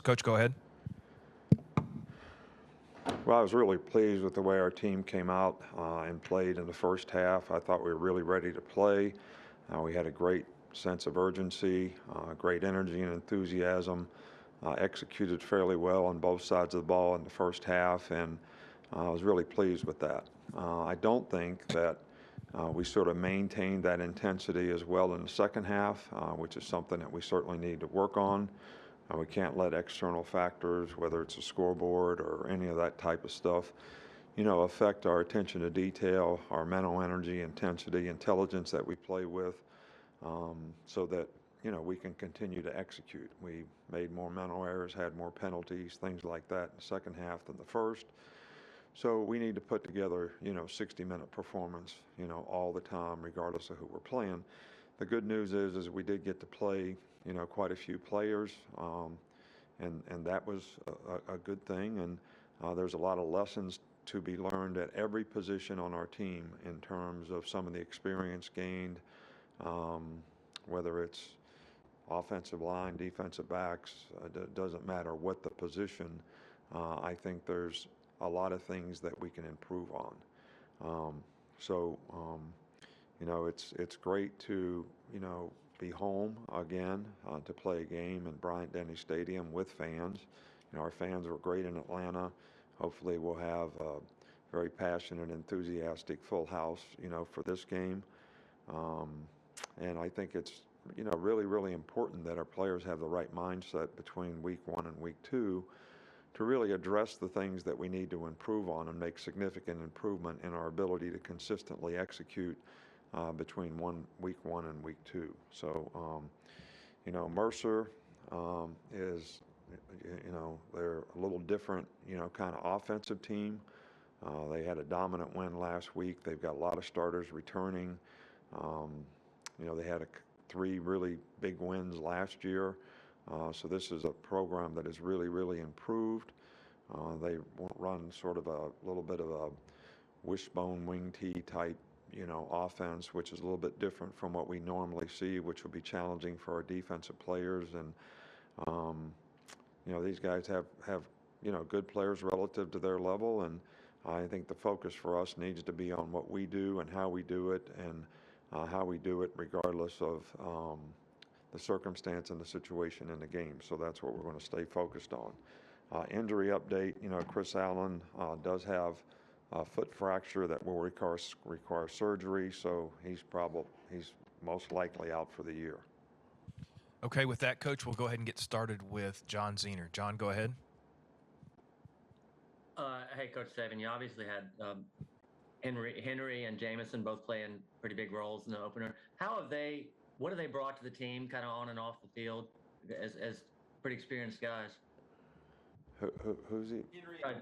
Coach, go ahead. Well, I was really pleased with the way our team came out and played in the first half. I thought we were really ready to play. We had a great sense of urgency, great energy and enthusiasm, executed fairly well on both sides of the ball in the first half, and I was really pleased with that. I don't think that we sort of maintained that intensity as well in the second half, which is something that we certainly need to work on. We can't let external factors, whether it's a scoreboard or any of that type of stuff, affect our attention to detail, our mental energy, intensity, intelligence that we play with, so that, we can continue to execute. We made more mental errors, had more penalties, things like that in the second half than the first. So we need to put together, 60-minute performance, all the time, regardless of who we're playing. The good news is we did get to play, quite a few players, and that was a good thing. And there's a lot of lessons to be learned at every position on our team in terms of some of the experience gained, whether it's offensive line, defensive backs, doesn't matter what the position. I think there's a lot of things that we can improve on. Um, so, it's great to, be home again to play a game in Bryant-Denny Stadium with fans. Our fans were great in Atlanta. Hopefully we'll have a very passionate, enthusiastic full house, for this game. Um, and I think it's, really, really important that our players have the right mindset between week one and week two to really address the things that we need to improve on and make significant improvement in our ability to consistently execute between week one and week two. So, Mercer is, they're a little different, kind of offensive team. They had a dominant win last week. They've got a lot of starters returning. Um, they had three really big wins last year. So this is a program that has really, really improved. They run sort of a little bit of a wishbone wing tee type, offense, which is a little bit different from what we normally see, which will be challenging for our defensive players. And um, these guys have good players relative to their level, and I think the focus for us needs to be on what we do and how we do it, and how we do it regardless of the circumstance and the situation in the game. So that's what we're going to stay focused on. Injury update, Chris Allen does have a foot fracture that will require surgery, so he's most likely out for the year. Okay, with that, Coach, we'll go ahead and get started with John Zener. John, go ahead. Hey, Coach Saban, you obviously had Henry and Jamison both playing pretty big roles in the opener. What have they brought to the team, kind of on and off the field, as pretty experienced guys? Who's he?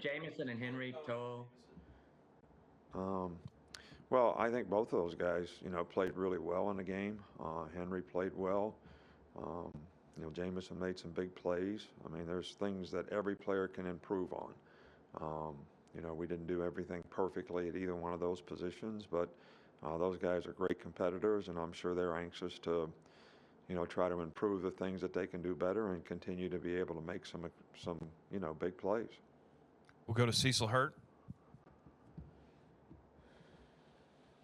Jamison and Henry Toho. Um, well, I think both of those guys, played really well in the game. Henry played well. Um, Jameson made some big plays. I mean, there's things that every player can improve on. We didn't do everything perfectly at either one of those positions, but those guys are great competitors, and I'm sure they're anxious to, try to improve the things that they can do better and continue to be able to make some big plays. We'll go to Cecil Hurt.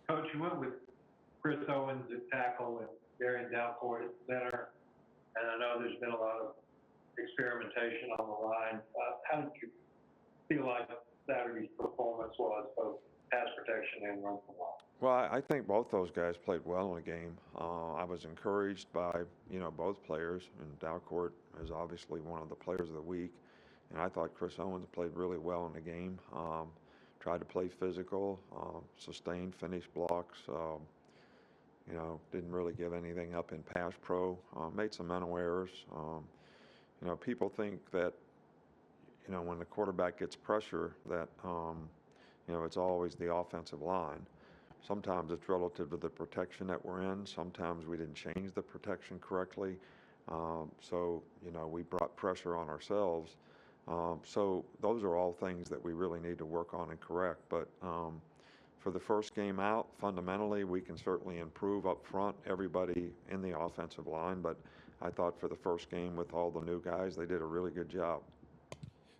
Coach, you went with Chris Owens at tackle and Darian Dalcourt at center, and I know there's been a lot of experimentation on the line. How did you feel like Saturday's performance was, both pass protection and run the ball? Well, I think both those guys played well in the game. I was encouraged by, both players, and Dalcourt is obviously one of the players of the week, and I thought Chris Owens played really well in the game. Tried to play physical, sustained, finished blocks, didn't really give anything up in pass pro, made some mental errors. People think that, when the quarterback gets pressure that, it's always the offensive line. Sometimes it's relative to the protection that we're in. Sometimes we didn't change the protection correctly. So, we brought pressure on ourselves. So those are all things that we really need to work on and correct. But for the first game out, fundamentally, we can certainly improve up front, everybody in the offensive line. But I thought for the first game with all the new guys, they did a really good job.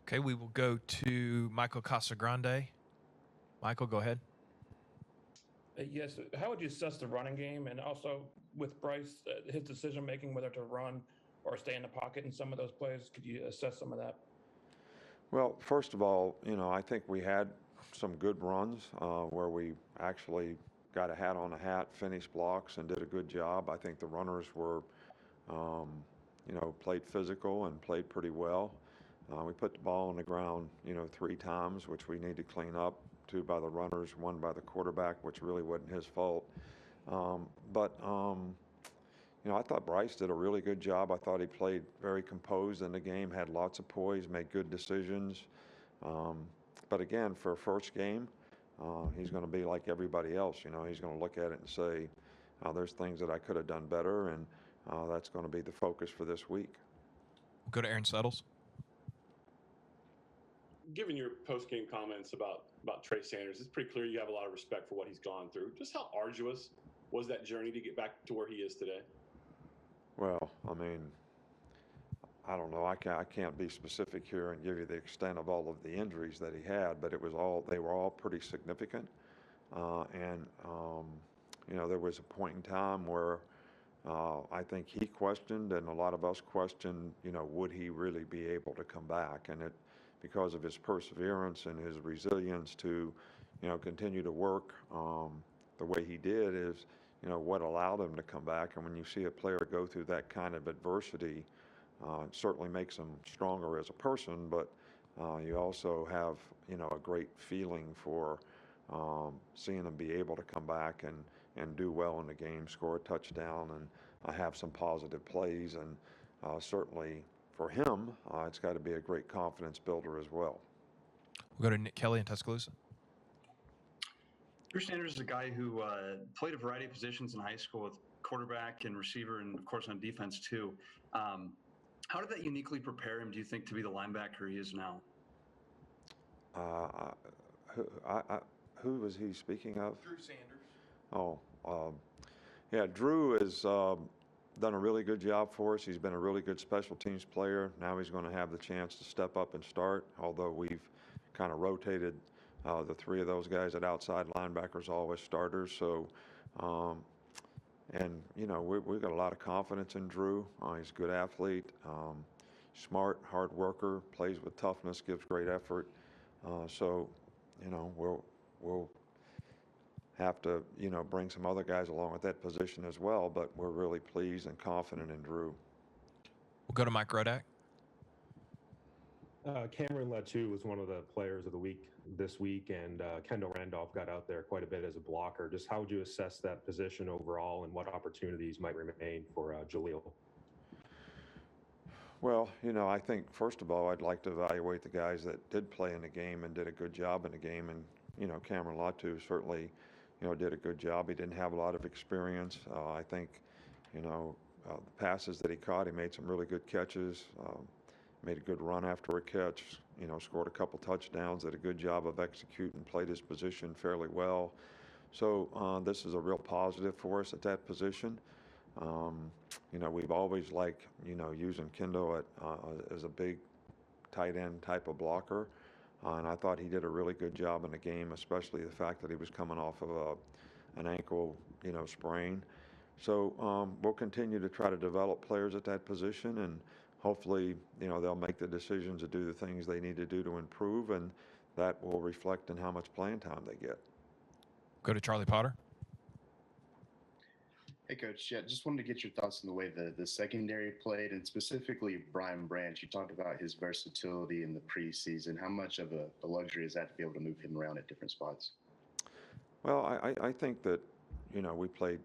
Okay, we will go to Michael Casagrande. Michael, go ahead. Yes. How would you assess the running game, and also with Bryce, his decision making whether to run or stay in the pocket in some of those plays? Could you assess some of that? Well, first of all, I think we had some good runs where we actually got a hat on a hat, finished blocks, and did a good job. I think the runners were, played physical and played pretty well. We put the ball on the ground, 3 times, which we need to clean up. 2 by the runners, 1 by the quarterback, which really wasn't his fault. I thought Bryce did a really good job. I thought he played very composed in the game, had lots of poise, made good decisions. But again, for a first game, he's going to be like everybody else. He's going to look at it and say, there's things that I could have done better, and that's going to be the focus for this week. We'll go to Aaron Settles. Given your post-game comments about Trey Sanders, it's pretty clear you have a lot of respect for what he's gone through. Just how arduous was that journey to get back to where he is today? Well, I don't know. I can't be specific here and give you the extent of all of the injuries that he had, but they were all pretty significant. There was a point in time where I think he questioned, and a lot of us questioned, would he really be able to come back? And because of his perseverance and his resilience to, continue to work the way he did is, what allowed him to come back. And when you see a player go through that kind of adversity, it certainly makes him stronger as a person, but you also have, a great feeling for seeing him be able to come back and do well in the game, score a touchdown, and have some positive plays. And certainly for him, it's got to be a great confidence builder as well. We'll go to Nick Kelly in Tuscaloosa. Drew Sanders is a guy who played a variety of positions in high school with quarterback and receiver, and of course on defense too. How did that uniquely prepare him, do you think, to be the linebacker he is now? Who was he speaking of? Drew Sanders. Yeah, Drew has done a really good job for us. He's been a really good special teams player. Now he's going to have the chance to step up and start, although we've kind of rotated the 3 of those guys at outside linebackers always starters. So, we've got a lot of confidence in Drew. He's a good athlete, smart, hard worker, plays with toughness, gives great effort. We'll have to, bring some other guys along with that position as well, but we're really pleased and confident in Drew. We'll go to Mike Rodak. Cameron Latu was one of the players of the week this week, and Kendall Randolph got out there quite a bit as a blocker. Just how would you assess that position overall, and what opportunities might remain for Jahleel? Well, I think, first of all, I'd like to evaluate the guys that did play in the game and did a good job in the game. And, Cameron Latu certainly, did a good job. He didn't have a lot of experience. I think, the passes that he caught, he made some really good catches, made a good run after a catch, scored a couple touchdowns, did a good job of executing, played his position fairly well. So this is a real positive for us at that position. We've always liked, using Kendall as a big tight end type of blocker. And I thought he did a really good job in the game, especially the fact that he was coming off of an ankle, sprain. So we'll continue to try to develop players at that position, and hopefully, they'll make the decisions to do the things they need to do to improve, and that will reflect in how much playing time they get. Go to Charlie Potter. Hey, Coach. Yeah, just wanted to get your thoughts on the way the secondary played, and specifically Brian Branch. You talked about his versatility in the preseason. How much of a luxury is that to be able to move him around at different spots? Well, I think that, we played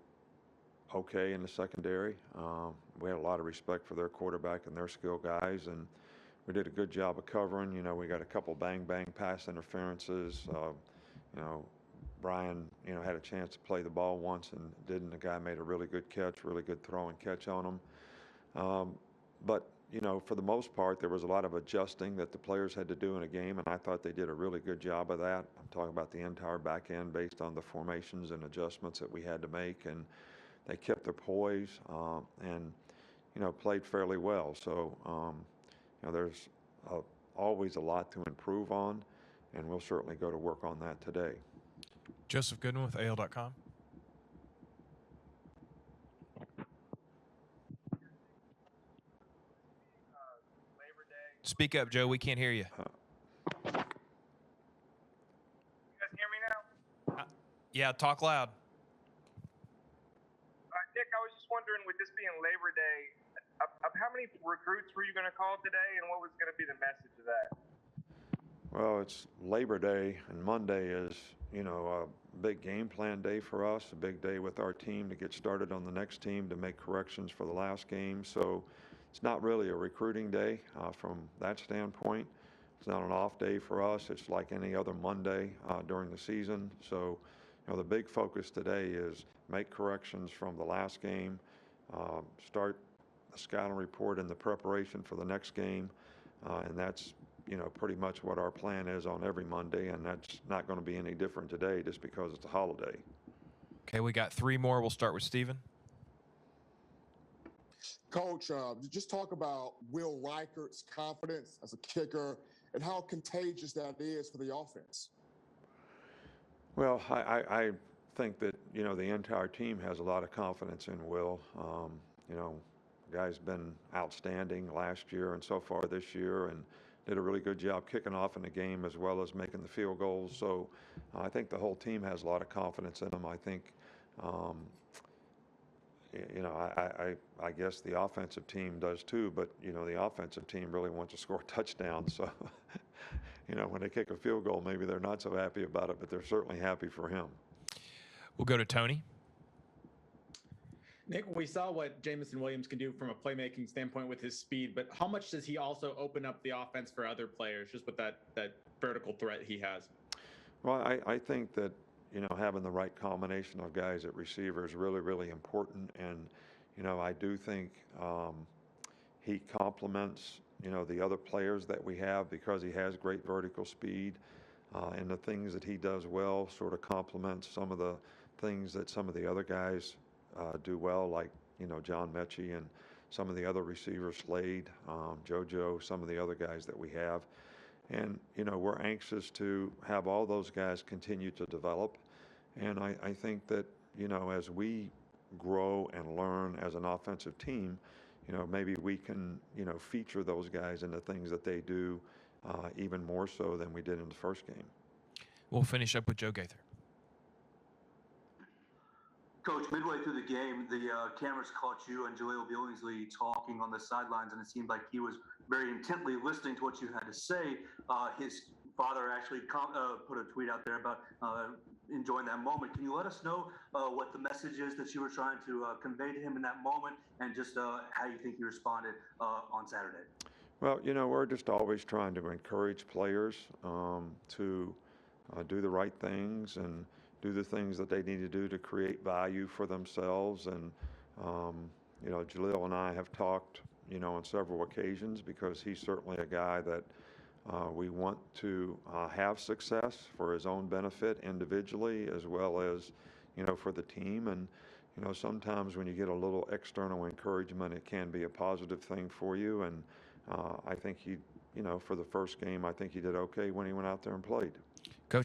okay in the secondary. We had a lot of respect for their quarterback and their skill guys, and we did a good job of covering. We got a couple bang pass interferences. Brian, had a chance to play the ball once and didn't. The guy made a really good catch, really good throw and catch on him. But, for the most part, there was a lot of adjusting that the players had to do in a game, and I thought they did a really good job of that. I'm talking about the entire back end based on the formations and adjustments that we had to make, and they kept their poise. And, played fairly well. So, there's always a lot to improve on, and we'll certainly go to work on that today. Joseph Goodwin with AL.com. Speak up, Joe. We can't hear you. You guys hear me now? Yeah, talk loud. Dick, I was just wondering, with this being Labor Day, of how many recruits were you going to call today, and what was going to be the message of that? Well, it's Labor Day, and Monday is, a big game plan day for us, a big day with our team to get started on the next team, to make corrections for the last game. So it's not really a recruiting day from that standpoint. It's not an off day for us. It's like any other Monday during the season. So, the big focus today is make corrections from the last game, start the scouting report and the preparation for the next game, and that's pretty much what our plan is on every Monday, and that's not going to be any different today just because it's a holiday. Okay, we got 3 more. We'll start with Steven. Coach, just talk about Will Reichert's confidence as a kicker and how contagious that is for the offense. Well, I think that, the entire team has a lot of confidence in Will. The guy's been outstanding last year and so far this year, and did a really good job kicking off in the game as well as making the field goals. So I think the whole team has a lot of confidence in him. I think, I guess the offensive team does too, but, the offensive team really wants to score touchdowns. So, when they kick a field goal, maybe they're not so happy about it, but they're certainly happy for him. We'll go to Tony. Nick, we saw what Jameson Williams can do from a playmaking standpoint with his speed, but how much does he also open up the offense for other players just with that vertical threat he has? Well, I think that, having the right combination of guys at receiver is really, really important. And, I do think he complements, the other players that we have because he has great vertical speed. And the things that he does well sort of complements some of the things that some of the other guys do well, like, John Mechie and some of the other receivers, Slade, JoJo, some of the other guys that we have. And, we're anxious to have all those guys continue to develop. And I think that, as we grow and learn as an offensive team, maybe we can, feature those guys in the things that they do even more so than we did in the first game. We'll finish up with Joe Gaither. Coach, midway through the game, the cameras caught you and Jahleel Billingsley talking on the sidelines, and it seemed like he was very intently listening to what you had to say. His father actually put a tweet out there about enjoying that moment. Can you let us know what the message is that you were trying to convey to him in that moment, and just how you think he responded on Saturday? Well, we're just always trying to encourage players to do the right things and do the things that they need to do to create value for themselves. And, Jahleel and I have talked, on several occasions, because he's certainly a guy that we want to have success for his own benefit individually as well as, for the team. And, sometimes when you get a little external encouragement, it can be a positive thing for you. And I think he, for the first game, I think he did okay when he went out there and played.